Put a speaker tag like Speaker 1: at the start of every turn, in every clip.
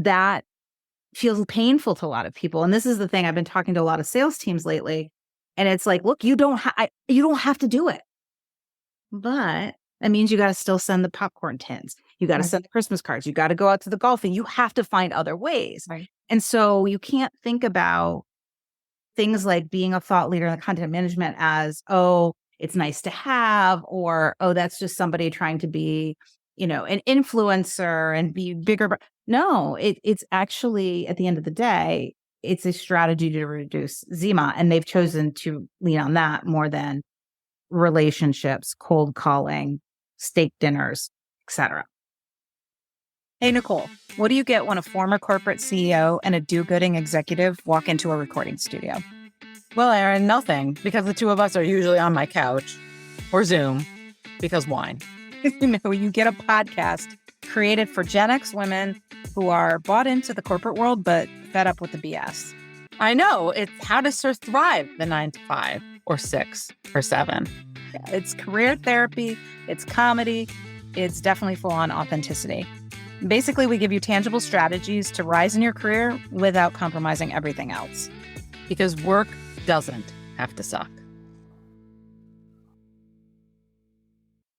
Speaker 1: that feels painful to a lot of people. And this is the thing, I've been talking to a lot of sales teams lately, and it's like, look, you don't have to do it. But that means you got to still send the popcorn tins. You got to send the Christmas cards. You got to go out to the golfing. You have to find other ways.
Speaker 2: Right.
Speaker 1: And so you can't think about things like being a thought leader in the content management as, oh, it's nice to have, or, oh, that's just somebody trying to be, an influencer and be bigger. No, it's actually, at the end of the day, it's a strategy to reduce ZMOT. And they've chosen to lean on that more than relationships, cold calling, steak dinners, etc. Hey, Nicole, what do you get when a former corporate CEO and a do-gooding executive walk into a recording studio?
Speaker 2: Well, Erin, nothing, because the two of us are usually on my couch or Zoom because wine.
Speaker 1: You get a podcast created for Gen X women who are bought into the corporate world, but fed up with the BS.
Speaker 2: I know. It's how to thrive the 9 to 5 or 6 or 7.
Speaker 1: Yeah, it's career therapy. It's comedy. It's definitely full on authenticity. Basically, we give you tangible strategies to rise in your career without compromising everything else.
Speaker 2: Because work doesn't have to suck.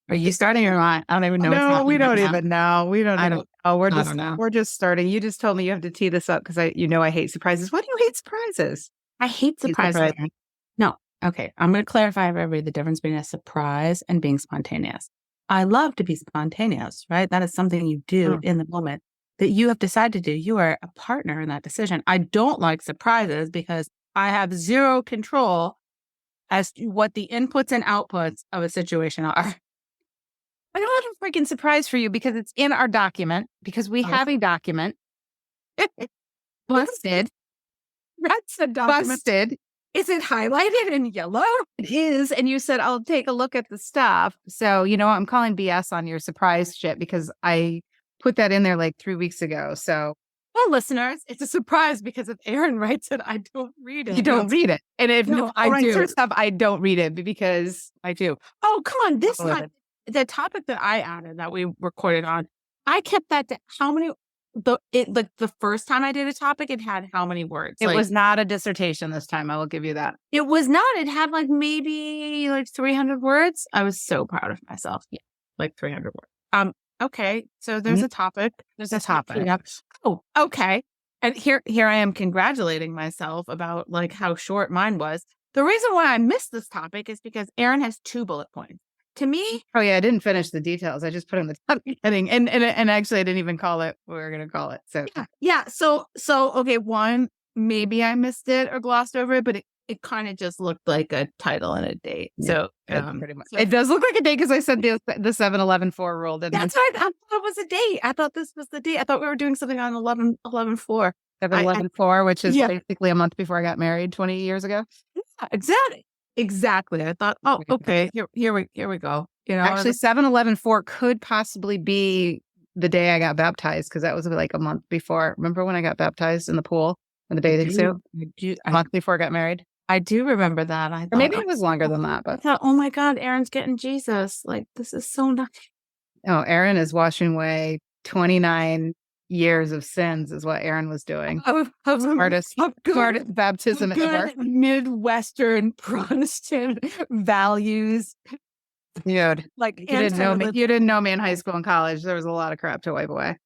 Speaker 2: Are you starting or not? I don't even know.
Speaker 3: No, we don't even know. We don't.
Speaker 2: I don't
Speaker 3: know.
Speaker 2: We're
Speaker 3: just starting. You just told me you have to tee this up because I hate surprises. Why do you hate surprises?
Speaker 2: I hate surprises. No. Okay. I'm going to clarify for everybody the difference between a surprise and being spontaneous. I love to be spontaneous, right? That is something you do in the moment that you have decided to do. You are a partner in that decision. I don't like surprises because I have zero control as to what the inputs and outputs of a situation are.
Speaker 1: I don't have a freaking surprise for you because it's in our document, because we have a document.
Speaker 2: Busted.
Speaker 1: That's a document.
Speaker 2: Busted.
Speaker 1: Is it highlighted in yellow? It is. And you said, I'll take a look at the stuff. So, I'm calling BS on your surprise shit because I put that in there like 3 weeks ago. So,
Speaker 2: well, listeners, it's a surprise because if Erin writes it, I don't read it.
Speaker 1: You don't read it. And if
Speaker 2: I do.
Speaker 1: Stuff, I don't read it because
Speaker 2: I do. Oh, come on. This time. The topic that I added that we recorded on, I kept that to how many, the first time I did a topic, it had how many words?
Speaker 1: It was not a dissertation this time. I will give you that.
Speaker 2: It was not. It had maybe 300 words. I was so proud of myself. Yeah. 300 words. Okay. So there's a topic.
Speaker 1: There's a topic.
Speaker 2: Oh, okay. And here I am congratulating myself about how short mine was. The reason why I missed this topic is because Erin has 2 bullet points. To me,
Speaker 1: I didn't finish the details. I just put in the topic heading, and actually, I didn't even call it what we were going to call it. So
Speaker 2: yeah. So okay, one, maybe I missed it or glossed over it, but it kind of just looked like a title and a date.
Speaker 1: Yeah,
Speaker 2: so
Speaker 1: pretty much, it does look like a date because I said the 7-11-4 rule.
Speaker 2: That's right. I thought it was a date. I thought this was the date. I thought we were doing something on 11-4.
Speaker 1: 7-11-4, which is basically a month before I got married 20 years ago.
Speaker 2: Yeah, exactly. I thought, oh, okay, here we go.
Speaker 1: Actually, 7-11-4 could possibly be the day I got baptized because that was a month before. Remember when I got baptized in the pool in the bathing suit? A month before I got married.
Speaker 2: I do remember that.
Speaker 1: Or maybe it was longer than that. But
Speaker 2: I thought, oh my God, Erin's getting Jesus. This is so nice.
Speaker 1: Oh, Erin is washing away 29 years of sins is what Erin was doing. Smartest baptism ever.
Speaker 2: Midwestern Protestant values.
Speaker 1: Dude, you didn't know me. You didn't know me in high school and college. There was a lot of crap to wipe away.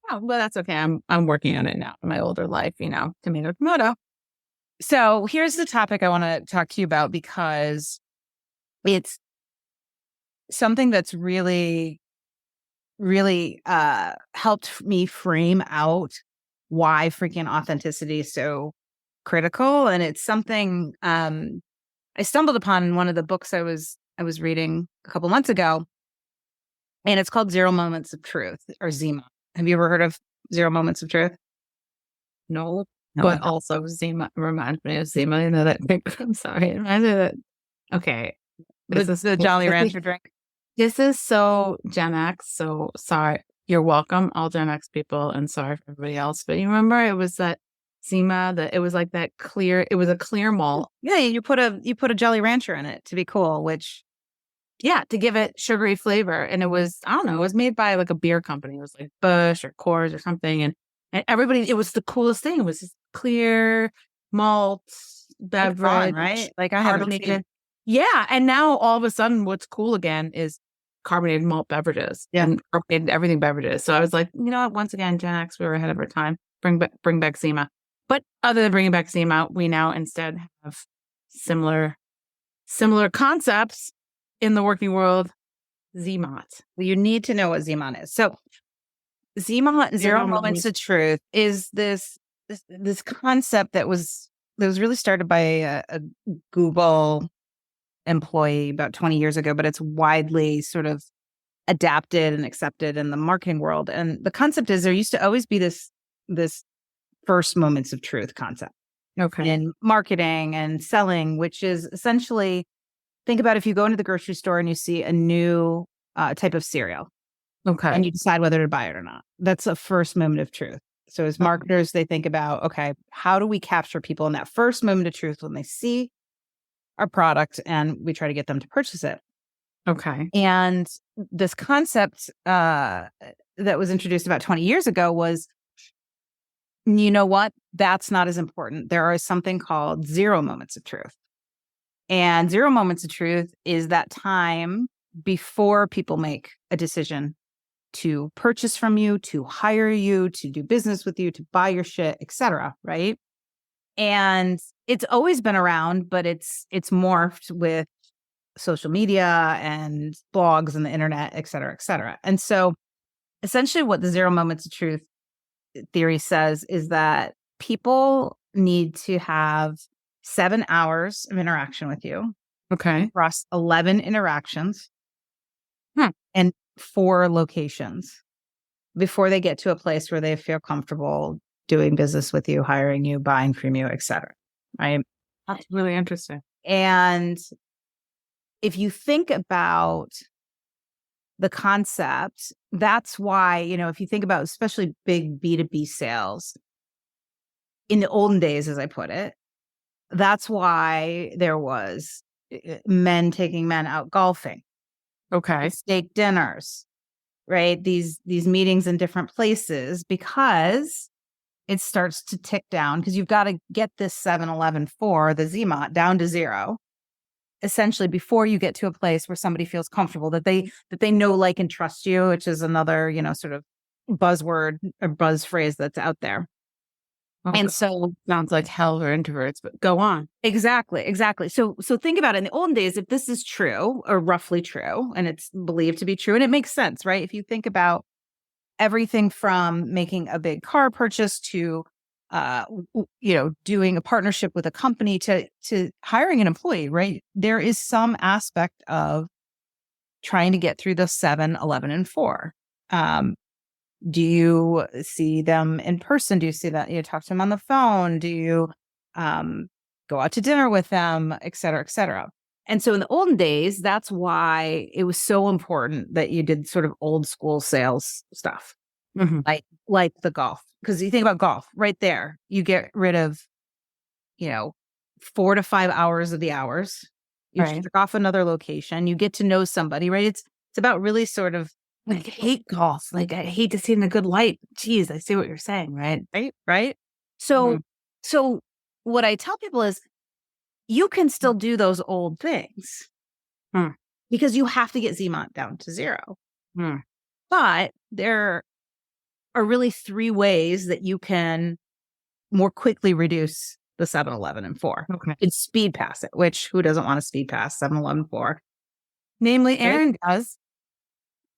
Speaker 2: Oh, well, that's okay. I'm working on it now in my older life, tomato.
Speaker 1: So here's the topic I want to talk to you about because it's something that's really helped me frame out why freaking authenticity is so critical. And it's something I stumbled upon in one of the books I was reading a couple months ago. And it's called Zero Moments of Truth, or ZMOT. Have you ever heard of Zero Moments of Truth?
Speaker 2: No. But also ZMOT reminds me of ZMOT. That I'm sorry. It reminds me of that. Okay.
Speaker 1: This is the Jolly Rancher drink.
Speaker 2: This is so Gen X, so sorry. You're welcome, all Gen X people, and sorry for everybody else. But you remember it was that Zima, it was that clear, it was a clear malt.
Speaker 1: Yeah, you put a Jolly Rancher in it to be cool, which
Speaker 2: to give it sugary flavor. And it was, I don't know, it was made by a beer company. It was Busch or Coors or something. And And everybody, it was the coolest thing. It was this clear malt beverage,
Speaker 3: fun, right? Like I haven't seen
Speaker 2: carbonated. Yeah. And now all of a sudden what's cool again is carbonated malt beverages and carbonated everything beverages. So I was like, you know what? Once again, Gen X, we were ahead of our time. Bring back ZMOT. But other than bringing back ZMOT, we now instead have similar concepts in the working world. ZMOT.
Speaker 1: Well, you need to know what ZMOT is. So ZMOT, zero moments of truth, is this concept that was really started by a Google employee about 20 years ago, but it's widely sort of adapted and accepted in the marketing world. And the concept is there used to always be this first moments of truth concept in marketing and selling, which is essentially, think about if you go into the grocery store and you see a new type of cereal. And you decide whether to buy it or not. That's a first moment of truth. So as marketers, they think about, okay, how do we capture people in that first moment of truth when they see our product and we try to get them to purchase it? And this concept that was introduced about 20 years ago was, you know what? That's not as important. There is something called zero moments of truth. And zero moments of truth is that time before people make a decision to purchase from you, to hire you, to do business with you, to buy your shit, etc. Right? And it's always been around, but it's morphed with social media and blogs and the internet, et cetera, et cetera. And so essentially what the zero moments of truth theory says is that people need to have 7 hours of interaction with you. Across 11 interactions. And 4 locations before they get to a place where they feel comfortable doing business with you, hiring you, buying from you, etc. Right?
Speaker 2: That's really interesting.
Speaker 1: And if you think about the concept, that's why, if you think about especially big B2B sales, in the olden days, as I put it, that's why there was men taking men out golfing. Steak dinners, right? These meetings in different places, because it starts to tick down, because you've got to get this 7-11-4, the ZMOT, down to 0, essentially before you get to a place where somebody feels comfortable, that they know, like, and trust you, which is another, sort of buzzword or buzz phrase that's out there. And so
Speaker 2: sounds like hell for introverts, but go on.
Speaker 1: Exactly. So think about it. In the olden days, if this is true or roughly true, and it's believed to be true, and it makes sense, right? If you think about everything from making a big car purchase to, doing a partnership with a company to hiring an employee, right? There is some aspect of trying to get through the 7, 11, and 4. Do you see them in person? Do you see that? You talk to them on the phone? Do you go out to dinner with them, et cetera, et cetera? And so in the olden days, that's why it was so important that you did sort of old school sales stuff, like the golf. Because you think about golf right there, you get rid of, 4 to 5 hours of the hours. You check off another location. You get to know somebody, right? It's about really sort of,
Speaker 2: I hate golf. Like, I hate to see it in a good light. Geez, I see what you're saying, right?
Speaker 1: Right. So what I tell people is you can still do those old things because you have to get ZMOT down to 0. But there are really 3 ways that you can more quickly reduce the 7, 11, and 4. It's speed pass it, which who doesn't want to speed pass 7, 11, 4?
Speaker 2: Namely, Erin does.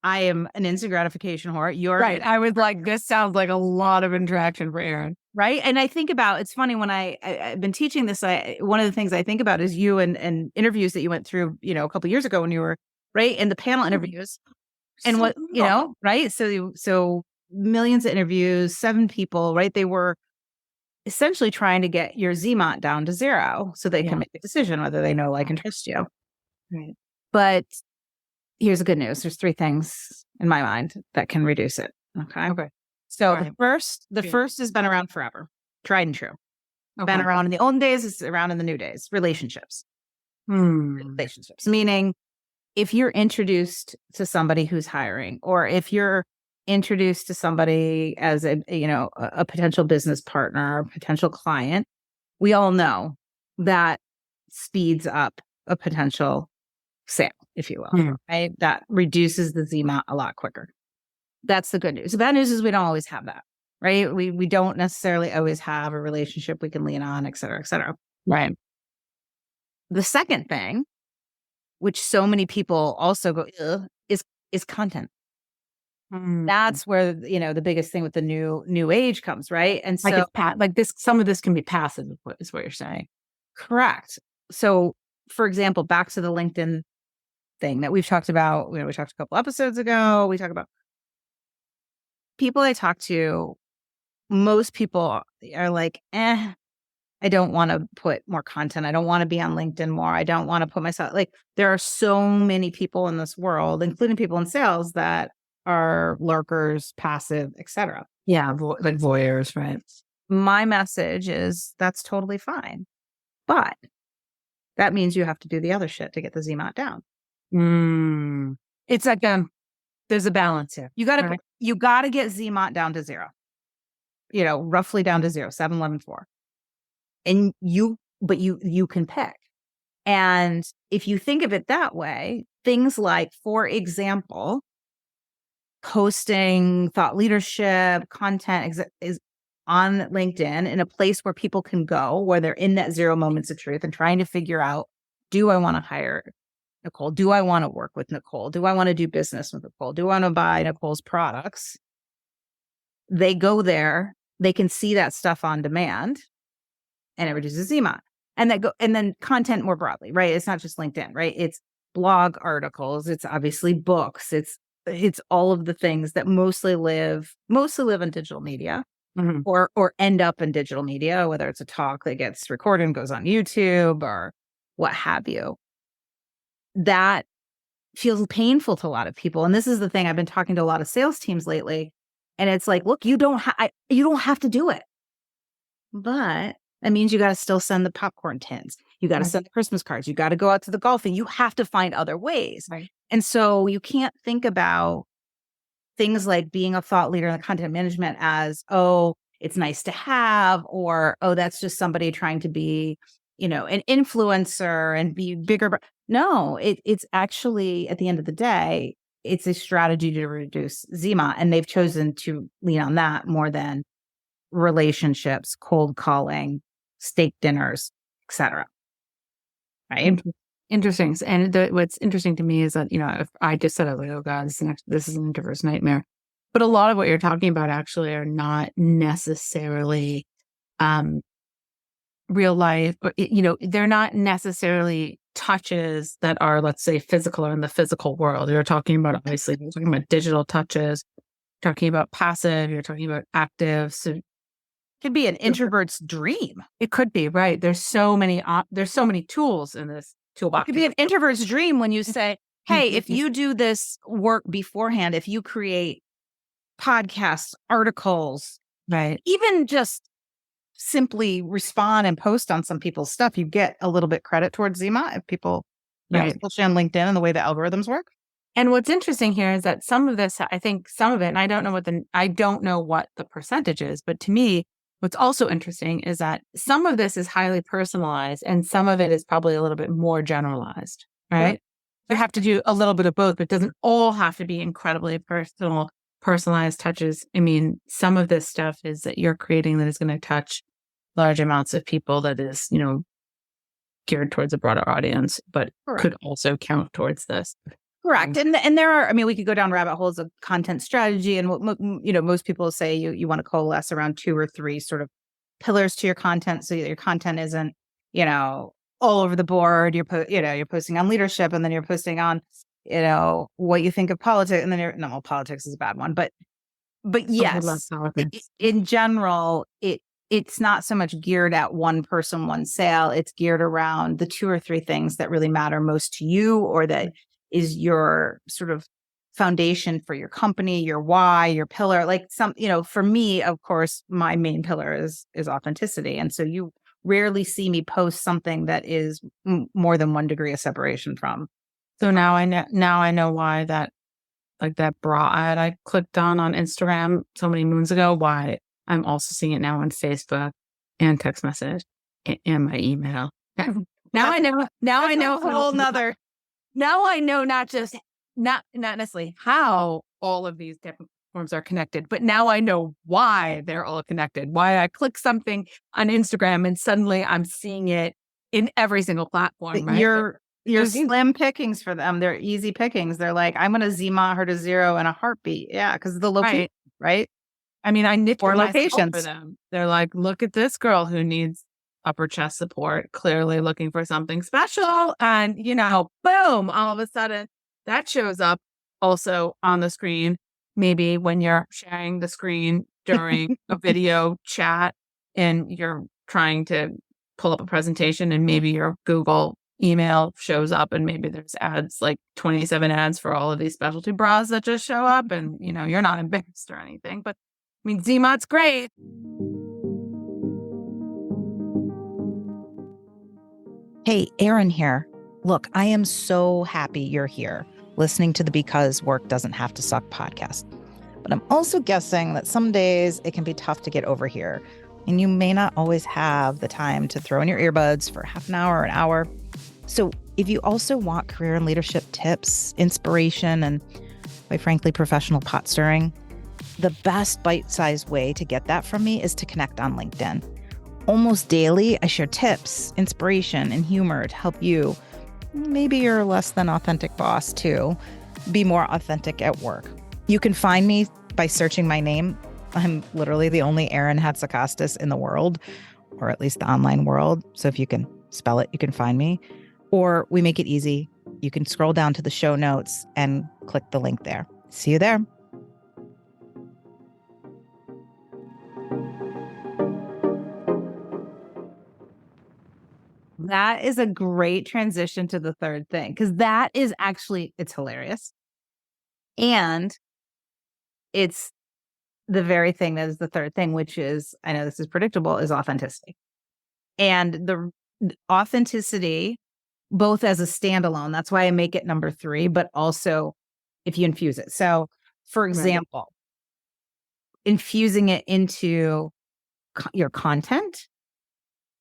Speaker 1: I am an instant gratification whore. You're
Speaker 2: right. I was like, this sounds like a lot of interaction for Erin.
Speaker 1: Right. And I think about, it's funny when I've been teaching this, one of the things I think about is you and interviews that you went through, a couple of years ago when you were in the panel interviews and what, right. So millions of interviews, 7 people, right. They were essentially trying to get your ZMOT down to 0 so they can make a decision whether they know, like, and trust you.
Speaker 2: Right.
Speaker 1: But here's the good news. There's 3 things in my mind that can reduce it. Okay. So the first has been around forever. Tried and true. Been around in the olden days, it's around in the new days. Relationships. Relationships. Meaning if you're introduced to somebody who's hiring, or if you're introduced to somebody as a potential business partner, or potential client, we all know that speeds up a potential sale, if you will, right? That reduces the ZMOT a lot quicker. That's the good news. The bad news is we don't always have that, right? We don't necessarily always have a relationship we can lean on, et cetera, et cetera.
Speaker 2: Right.
Speaker 1: The second thing, which so many people also go, ugh, is content. That's where, the biggest thing with the new age comes, right? And so
Speaker 2: some of this can be passive, is what you're saying.
Speaker 1: Correct. So, for example, back to the LinkedIn thing that we've talked about, we talked a couple episodes ago, we talk about people I talk to, most people are like, I don't want to put more content. I don't want to be on LinkedIn more. I don't want to put myself, there are so many people in this world, including people in sales, that are lurkers, passive, etc.
Speaker 2: Yeah, like voyeurs, right?
Speaker 1: My message is that's totally fine. But that means you have to do the other shit to get the ZMOT down.
Speaker 2: It's like there's a balance here.
Speaker 1: You got to get ZMOT down to 0. Roughly down to 0, 7, 11, 4. And you can pick. And if you think of it that way, things like, for example, posting thought leadership content is on LinkedIn in a place where people can go, where they're in that 0 moments of truth and trying to figure out, do I want to hire Nicole? Do I want to work with Nicole? Do I want to do business with Nicole? Do I want to buy Nicole's products? They go there, they can see that stuff on demand, and it reduces ZMOT. And then content more broadly, right? It's not just LinkedIn, right? It's blog articles, it's obviously books, it's all of the things that mostly live in digital media. Or end up in digital media, whether it's a talk that gets recorded and goes on YouTube or what have you. That feels painful to a lot of people. And this is the thing, I've been talking to a lot of sales teams lately, and it's like, look, you don't have to do it. But that means you got to still send the popcorn tins. You got to send the Christmas cards. You got to go out to the golfing. You have to find other ways.
Speaker 2: Right.
Speaker 1: And so you can't think about things like being a thought leader in the content management as, oh, it's nice to have, or, oh, that's just somebody trying to be, an influencer and be bigger. No, it's actually, at the end of the day, it's a strategy to reduce ZMOT. And they've chosen to lean on that more than relationships, cold calling, steak dinners, etc. Right?
Speaker 2: Interesting. And what's interesting to me is that, if I just said, oh God, this is an introvert's nightmare. But a lot of what you're talking about actually are not necessarily real life, they're not necessarily touches that are, let's say, physical or in the physical world. You're talking about, obviously, you're talking about digital touches, talking about passive, you're talking about active. So it
Speaker 1: could be an introvert's dream.
Speaker 2: It could be, right. There's so many tools in this toolbox.
Speaker 1: It could be an introvert's dream when you say, hey, if you do this work beforehand, if you create podcasts, articles,
Speaker 2: right,
Speaker 1: even just simply respond and post on some people's stuff, you get a little bit credit towards ZMOT if people, especially on LinkedIn and the way the algorithms work.
Speaker 2: And what's interesting here is that some of this, I think some of it, and I don't know what the percentage is, but to me, what's also interesting is that some of this is highly personalized and some of it is probably a little bit more generalized, right? You have to do a little bit of both, but it doesn't all have to be incredibly personalized touches. I mean, some of this stuff is that you're creating that is going to touch large amounts of people, that is, geared towards a broader audience, but could also count towards this.
Speaker 1: Correct. And there are, we could go down rabbit holes of content strategy, and what, most people say you want to coalesce around 2 or 3 sort of pillars to your content, so that your content isn't, all over the board. You're posting on leadership, and then you're posting on, what you think of politics, and then politics is a bad one, but yes, in general, it's not so much geared at one person, one sale. It's geared around the 2 or 3 things that really matter most to you, or that is your sort of foundation for your company, your why, your pillar. Like for me, of course, my main pillar is authenticity. And so you rarely see me post something that is more than 1 degree of separation from.
Speaker 2: So now I know why that like that bra ad I clicked on Instagram so many moons ago, why I'm also seeing it now on Facebook and text message and my email. Now I know. Now I know.
Speaker 1: A whole nother.
Speaker 2: Now I know not necessarily how all of these different platforms are connected, but now I know why they're all connected. Why I click something on Instagram and suddenly I'm seeing it in every single platform. Right?
Speaker 1: You're slim pickings for them. They're easy pickings. They're like, I'm going to ZMOT her to 0 in a heartbeat. Yeah, because of the location, right?
Speaker 2: I mean, I knit
Speaker 1: Or
Speaker 2: myself
Speaker 1: locations
Speaker 2: for them. They're like, look at this girl who needs upper chest support, clearly looking for something special. And, boom, all of a sudden that shows up also on the screen. Maybe when you're sharing the screen during a video chat and you're trying to pull up a presentation and maybe your Google email shows up and maybe there's ads, like 27 ads for all of these specialty bras that just show up and, you're not embarrassed or anything. But I mean, ZMOT's great.
Speaker 1: Hey, Erin here. Look, I am so happy you're here listening to the Because Work Doesn't Have to Suck podcast. But I'm also guessing that some days it can be tough to get over here. And you may not always have the time to throw in your earbuds for half an hour or an hour. So if you also want career and leadership tips, inspiration, and quite frankly, professional pot stirring, the best bite-sized way to get that from me is to connect on LinkedIn. Almost daily, I share tips, inspiration, and humor to help you, maybe you're a less than authentic boss too, be more authentic at work. You can find me by searching my name. I'm literally the only Erin Hatzakostas in the world, or at least the online world. So if you can spell it, you can find me. Or we make it easy. You can scroll down to the show notes and click the link there. See you there. That is a great transition to the third thing, because that is actually, it's hilarious. And it's the very thing that is the third thing, which is, I know this is predictable, is authenticity. And the authenticity, both as a standalone, that's why I make it number 3, but also if you infuse it. So for example, infusing it into your content.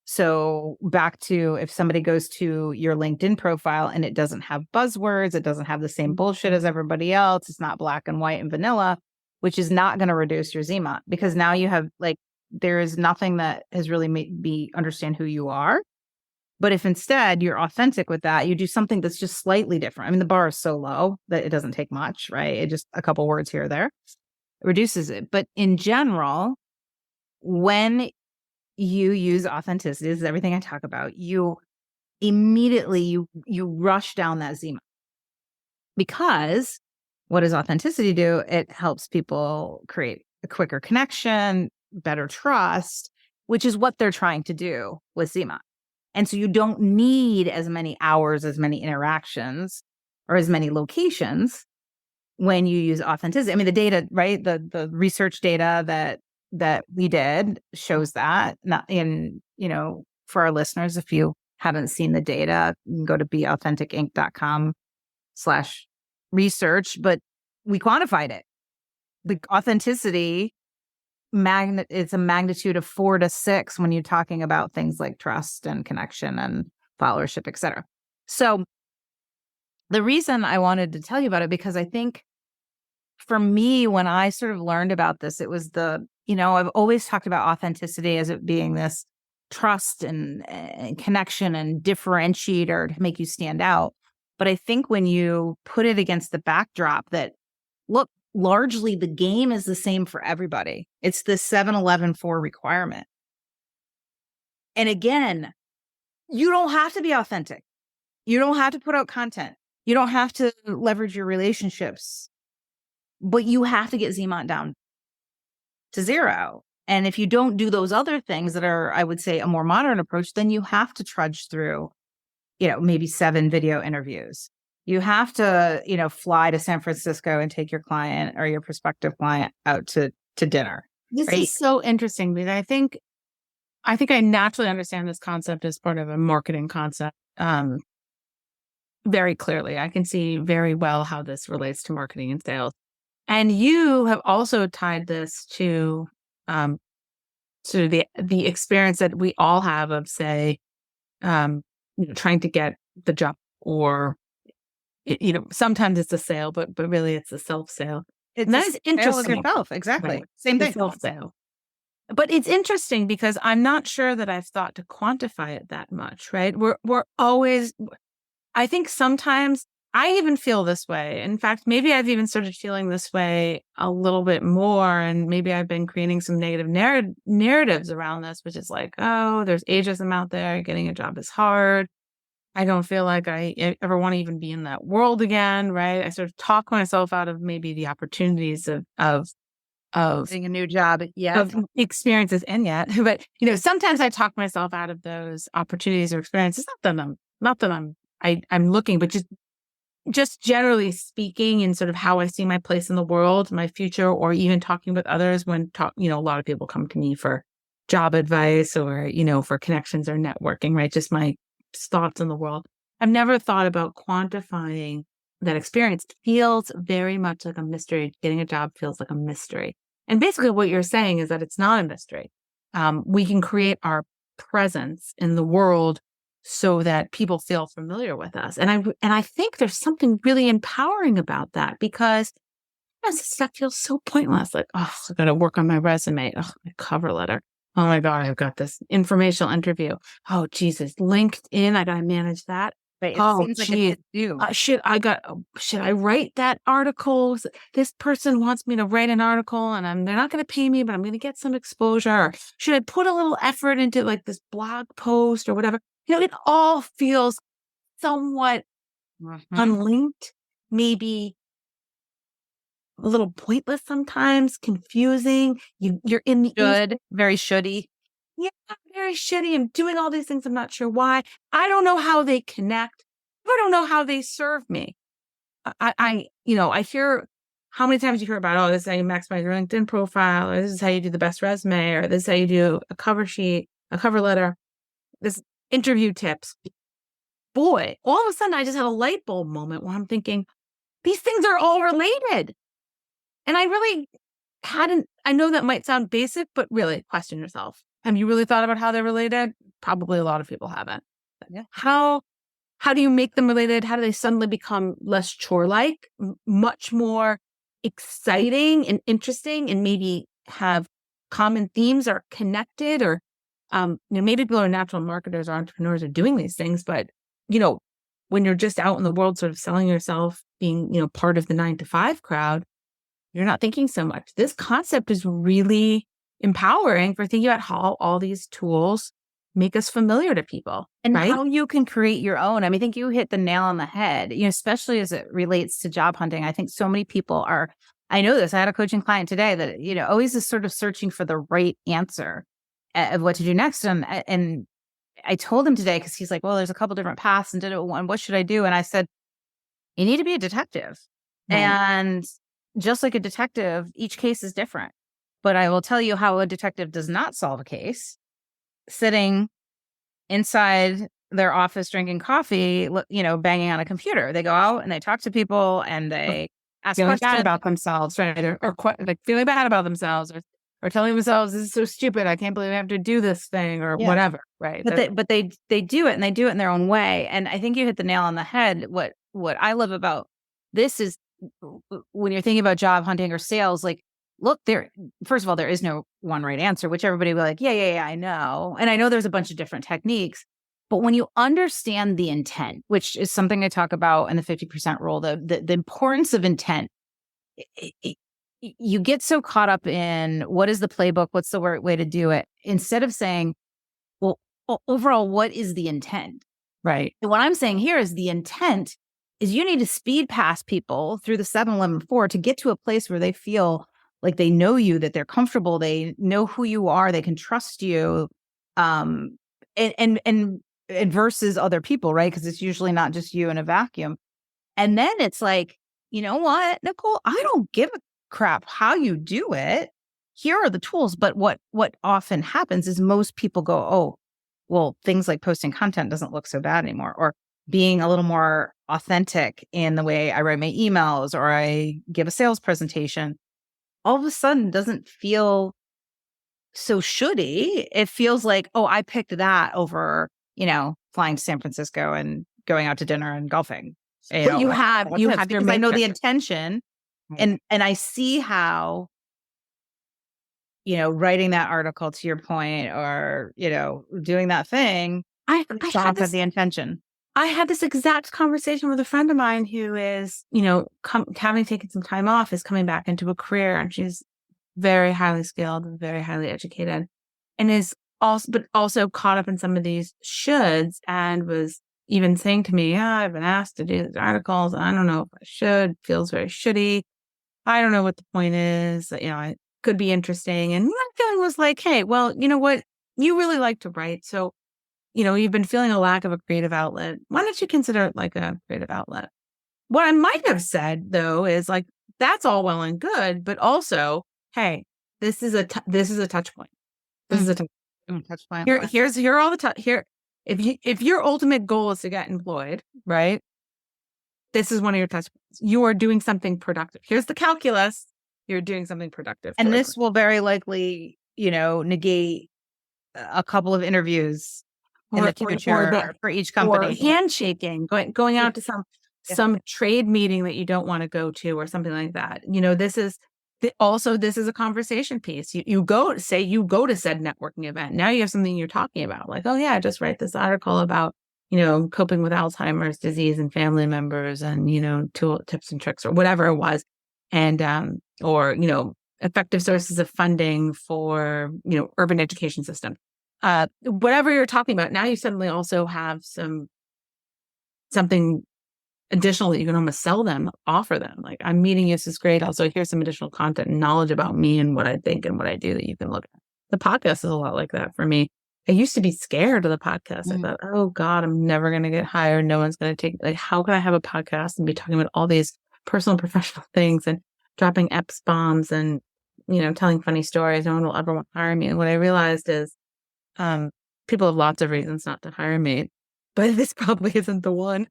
Speaker 1: So back to if somebody goes to your LinkedIn profile and it doesn't have buzzwords, it doesn't have the same bullshit as everybody else, it's not black and white and vanilla, which is not going to reduce your ZMOT, because now you have there is nothing that has really made me understand who you are. But if instead you're authentic with that, you do something that's just slightly different. I mean, the bar is so low that it doesn't take much, right? It just a couple words here or there, it reduces it. But in general, when you use authenticity, this is everything I talk about, you immediately, you rush down that ZMOT. Because what does authenticity do? It helps people create a quicker connection, better trust, which is what they're trying to do with ZMOT. And so you don't need as many hours, as many interactions, or as many locations when you use authenticity. I mean, the data, right? The research data that we did shows that. Not in, for our listeners, if you haven't seen the data, you can go to beauthenticinc.com/research, but we quantified it. The authenticity it's a magnitude of 4 to 6 when you're talking about things like trust and connection and followership, et cetera. So the reason I wanted to tell you about it, because I think for me, when I sort of learned about this, it was I've always talked about authenticity as it being this trust and connection and differentiator to make you stand out. But I think when you put it against the backdrop that, look, largely the game is the same for everybody. It's the 7-11-4 requirement. And again, you don't have to be authentic. You don't have to put out content. You don't have to leverage your relationships, but you have to get ZMOT down to 0. And if you don't do those other things that are, I would say, a more modern approach, then you have to trudge through, maybe 7 video interviews. You have to, fly to San Francisco and take your client or your prospective client out to dinner.
Speaker 2: This is so interesting, because I think I naturally understand this concept as part of a marketing concept. very clearly. I can see very well how this relates to marketing and sales. And you have also tied this to the experience that we all have of, say, trying to get the job, or sometimes it's a sale, but really it's a self sale.
Speaker 1: It's
Speaker 2: and that is interesting.
Speaker 1: Yourself, exactly.
Speaker 2: Right.
Speaker 1: Same
Speaker 2: The
Speaker 1: thing.
Speaker 2: self sale. But it's interesting because I'm not sure that I've thought to quantify it that much, right? We're always, I think sometimes I even feel this way. In fact, maybe I've even started feeling this way a little bit more. And maybe I've been creating some negative narratives around this, which is like, oh, there's ageism out there. Getting a job is hard. I don't feel like I ever want to even be in that world again, right? I sort of talk myself out of maybe the opportunities of
Speaker 1: getting a new job,
Speaker 2: of experiences, and yet, but sometimes I talk myself out of those opportunities or experiences. Not that I'm looking, but just generally speaking, and sort of how I see my place in the world, my future, or even talking with others when a lot of people come to me for job advice or, for connections or networking, right? Just my thoughts in the world. I've never thought about quantifying that experience. It feels very much like a mystery. Getting a job feels like a mystery. And basically what you're saying is that it's not a mystery. We can create our presence in the world so that people feel familiar with us. And I think there's something really empowering about that, because this stuff feels so pointless. Like, oh, I got to work on my resume. Oh, my cover letter. Oh my God, I've got this informational interview. Oh, Jesus, LinkedIn, I got to manage that.
Speaker 1: But
Speaker 2: oh, geez. Should I write that article? This person wants me to write an article, and they're not going to pay me, but I'm going to get some exposure. Or should I put a little effort into like this blog post or whatever? It all feels somewhat unlinked, maybe a little pointless sometimes, confusing. You're in the
Speaker 1: very shouldy.
Speaker 2: Yeah, very shitty. I'm doing all these things. I'm not sure why. I don't know how they connect. I don't know how they serve me. I hear how many times you hear about, oh, this is how you maximize your LinkedIn profile, or this is how you do the best resume, or this is how you do a cover sheet, a cover letter, this interview tips. Boy, all of a sudden I just had a light bulb moment where I'm thinking, these things are all related. And I really I know that might sound basic, but really question yourself. Have you really thought about how they're related? Probably a lot of people haven't.
Speaker 1: Yeah.
Speaker 2: How do you make them related? How do they suddenly become less chore-like, much more exciting and interesting, and maybe have common themes or connected? Or maybe people are natural marketers or entrepreneurs are doing these things, but when you're just out in the world sort of selling yourself, being part of the 9-to-5 crowd, you're not thinking so much. This concept is really empowering for thinking about how all these tools make us familiar to people,
Speaker 1: and
Speaker 2: right?
Speaker 1: how you can create your own. I mean, I think you hit the nail on the head, especially as it relates to job hunting. I think so many people I know this. I had a coaching client today that, always is sort of searching for the right answer of what to do next. And I told him today, because he's like, well, there's a couple different paths, and what should I do? And I said, you need to be a detective. Right. And just like a detective, each case is different. But I will tell you how a detective does not solve a case. Sitting inside their office drinking coffee, banging on a computer. They go out and they talk to people and they ask
Speaker 2: feeling
Speaker 1: questions
Speaker 2: bad about themselves, right? Or like feeling bad about themselves, or telling themselves, this is so stupid, I can't believe I have to do this thing, or whatever, right?
Speaker 1: But they do it, and they do it in their own way. And I think you hit the nail on the head. What I love about this is, when you're thinking about job hunting or sales, like, look, first of all, there is no one right answer, which everybody will be like, yeah, I know. And I know there's a bunch of different techniques, but when you understand the intent, which is something I talk about in the 50% rule, the importance of intent, you get so caught up in what is the playbook, what's the right way to do it, instead of saying, well, overall, what is the intent?
Speaker 2: Right.
Speaker 1: And what I'm saying here is the intent is you need to speed past people through the 7-Eleven to get to a place where they feel like they know you, that they're comfortable, they know who you are, they can trust you, and versus other people, right? Because it's usually not just you in a vacuum. And then it's like, you know what, Nicole, I don't give a crap how you do it. Here are the tools. But what often happens is most people go, oh, well, things like posting content doesn't look so bad anymore. Or being a little more authentic in the way I write my emails or I give a sales presentation, all of a sudden doesn't feel so shouldy. It feels like, oh, I picked that over, flying to San Francisco and going out to dinner and golfing.
Speaker 2: But you have your
Speaker 1: because I know the
Speaker 2: matrix.
Speaker 1: intention,
Speaker 2: Right.
Speaker 1: and I see how, writing that article, to your point, or doing that thing,
Speaker 2: I
Speaker 1: had the intention.
Speaker 2: I had this exact conversation with a friend of mine who is, having taken some time off, is coming back into a career, and she's very highly skilled, very highly educated, and is also caught up in some of these shoulds, and was even saying to me, yeah, I've been asked to do these articles. And I don't know if I should, feels very shouldy. I don't know what the point is. It could be interesting. And my feeling was like, hey, well, you know what? You really like to write. So, you've been feeling a lack of a creative outlet. Why don't you consider it like a creative outlet? What I might have said, though, is like, that's all well and good, but also, hey, this is a touch point. This is a touch point. Here are all the here. If your ultimate goal is to get employed, right? This is one of your touch points. You are doing something productive. Here's the calculus. You're doing something productive.
Speaker 1: And this will very likely, negate a couple of interviews in the future for each company.
Speaker 2: Or handshaking, going out to some trade meeting that you don't want to go to or something like that. This is a conversation piece. You go to said networking event. Now you have something you're talking about. Like, oh yeah, I just write this article about, coping with Alzheimer's disease and family members and, tool tips and tricks or whatever it was. And, or, effective sources of funding for, urban education system. Whatever you're talking about, now you suddenly also have something additional that you can almost sell them, offer them. Like, I'm meeting you, this is great. Also, here's some additional content and knowledge about me and what I think and what I do that you can look at. The podcast is a lot like that for me. I used to be scared of the podcast. I thought, oh God, I'm never going to get hired. No one's going to take, like, how can I have a podcast and be talking about all these personal and professional things and dropping EPS bombs and, telling funny stories? No one will ever want to hire me. And what I realized is, people have lots of reasons not to hire me, but this probably isn't the one.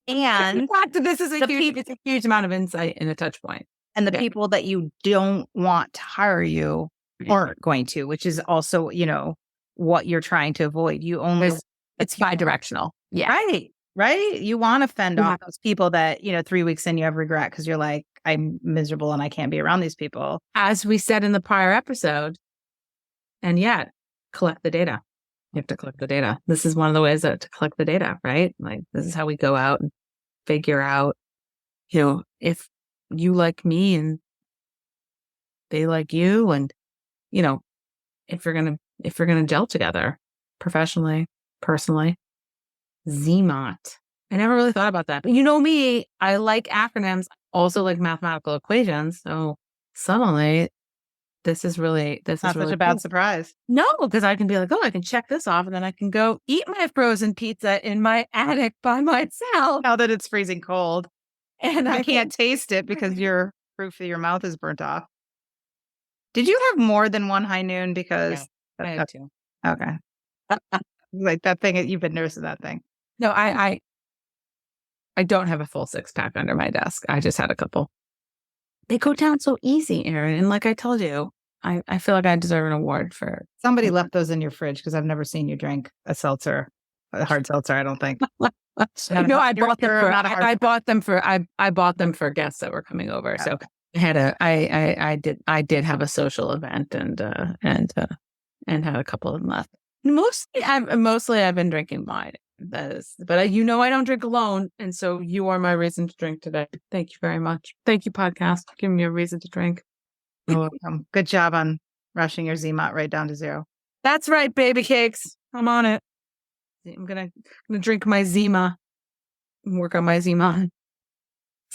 Speaker 2: And this is it's a huge amount of insight and a touch point.
Speaker 1: And the people that you don't want to hire you aren't going to, which is also, what you're trying to avoid. You only,
Speaker 2: it's bi-directional. Yeah.
Speaker 1: Right. You want to fend off those people that, 3 weeks in you have regret because you're like, I'm miserable and I can't be around these people.
Speaker 2: As we said in the prior episode, and yet collect the data. You have to collect the data. This is one of the ways to collect the data, right? Like, this is how we go out and figure out, if you like me and they like you, and, if you're going to gel together professionally, personally. ZMOT. I never really thought about that, but me, I like acronyms, also like mathematical equations. So suddenly this is really
Speaker 1: such a bad surprise.
Speaker 2: No, because I can be like, oh, I can check this off and then I can go eat my frozen pizza in my attic by myself.
Speaker 1: Now that it's freezing cold and I can't taste it because your roof of your mouth is burnt off. Did you have more than one high noon? Because
Speaker 2: I had two.
Speaker 1: Okay. Like that thing, you've been nursing that thing.
Speaker 2: No, I don't have a full 6-pack under my desk. I just had a couple. They go down so easy, Erin. And like I told you, I feel like I deserve an award for.
Speaker 1: Somebody left those in your fridge because I've never seen you drink a seltzer, a hard seltzer. I don't think.
Speaker 2: No, I bought them for guests that were coming over. So I had I did have a social event and had a couple of them left. Mostly I've been drinking wine. But I don't drink alone, and so you are my reason to drink today. Thank you very much. Thank you, podcast, for giving me a reason to drink.
Speaker 1: You're welcome. Good job on rushing your ZMOT right down to 0.
Speaker 2: That's right, baby cakes. I'm on it. I'm gonna drink my Zima and work on my Zima.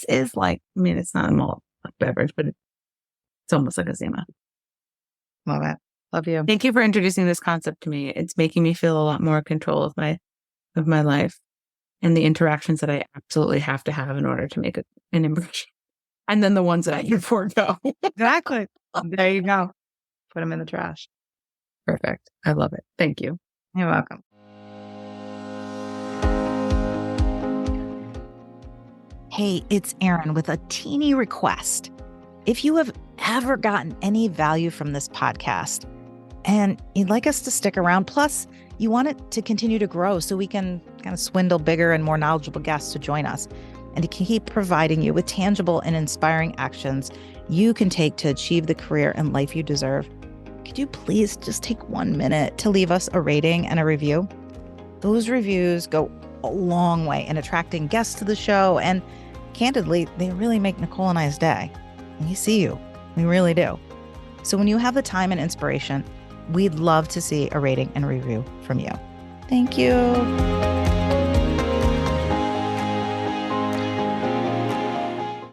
Speaker 2: This is like, it's not a malt beverage, but it's almost like a Zima.
Speaker 1: Love it. Love you.
Speaker 2: Thank you for introducing this concept to me. It's making me feel a lot more control of my life and the interactions that I absolutely have to have in order to make an impression. And then the ones that I can forego.
Speaker 1: Exactly. There you go. Put them in the trash.
Speaker 2: Perfect. I love it. Thank you.
Speaker 1: You're welcome. Hey, it's Erin with a teeny request. If you have ever gotten any value from this podcast and you'd like us to stick around, plus you want it to continue to grow so we can kind of swindle bigger and more knowledgeable guests to join us and to keep providing you with tangible and inspiring actions you can take to achieve the career and life you deserve, could you please just take 1 minute to leave us a rating and a review? Those reviews go a long way in attracting guests to the show, and candidly, they really make Nicole and I's day. We see you. We really do. So when you have the time and inspiration, we'd love to see a rating and review from you. Thank you.